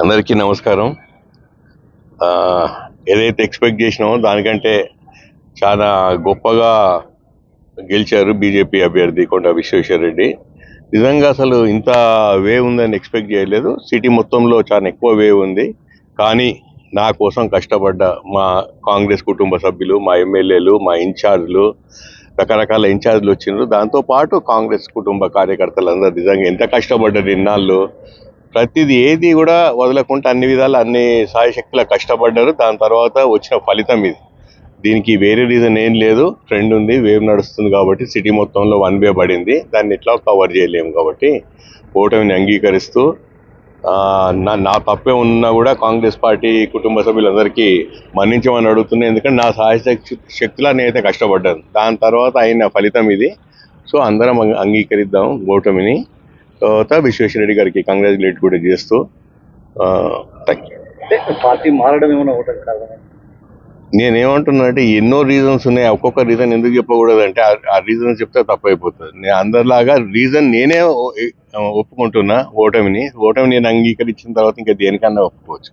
అందరికీ నమస్కారం. ఏదైతే ఎక్స్పెక్ట్ చేసినామో దానికంటే చాలా గొప్పగా గెలిచారు బీజేపీ అభ్యర్థి కొండ విశ్వేశ్వర రెడ్డి. నిజంగా అసలు ఇంత వేవ్ ఉందని ఎక్స్పెక్ట్ చేయలేదు. సిటీ మొత్తంలో చాలా ఎక్కువ వేవ్ ఉంది. కానీ నా కోసం కష్టపడ్డ మా కాంగ్రెస్ కుటుంబ సభ్యులు, మా ఎమ్మెల్యేలు, మా ఇన్ఛార్జ్లు, రకరకాల ఇన్ఛార్జ్లు వచ్చినారు. దాంతోపాటు కాంగ్రెస్ కుటుంబ కార్యకర్తలందరూ నిజంగా ఎంత కష్టపడ్డారు ఇన్నాళ్ళు. ప్రతిదీ ఏది కూడా వదలకుండా అన్ని విధాలు అన్ని సాయశక్తుల కష్టపడ్డారు. దాని తర్వాత వచ్చిన ఫలితం ఇది. దీనికి వేరే రీజన్ ఏం లేదు. ట్రెండ్ ఉంది, వేవ్ నడుస్తుంది కాబట్టి సిటీ మొత్తంలో వన్ వే పడింది. దాన్ని ఎట్లా కవర్ చేయలేము కాబట్టి ఓటమిని అంగీకరిస్తూ నా తప్పే ఉన్నా కూడా కాంగ్రెస్ పార్టీ కుటుంబ సభ్యులందరికీ మన్నించమని అడుగుతున్నాయి. ఎందుకంటే నా శక్తులా నేనైతే కష్టపడ్డాను. దాని తర్వాత అయిన ఫలితం ఇది. సో అందరం అంగీకరిద్దాం ఓటమిని. తర్వాత విశ్వేశ్వర రెడ్డి గారికి కంగ్రాచులేట్ కూడా చేస్తూ థ్యాంక్ యూ. పార్టీ మారడం ఏమైనా ఓటమి కాదా? నేనేమంటున్నా అంటే ఎన్నో రీజన్స్ ఉన్నాయి. ఒక్కొక్క రీజన్ ఎందుకు చెప్పకూడదు అంటే ఆ రీజన్ చెప్తే తప్పైపోతుంది. నేను అందరిలాగా రీజన్ నేనే ఒప్పుకుంటున్నా ఓటమిని నేను అంగీకరించిన తర్వాత ఇంకా దేనికన్నా ఒప్పుకోవచ్చు.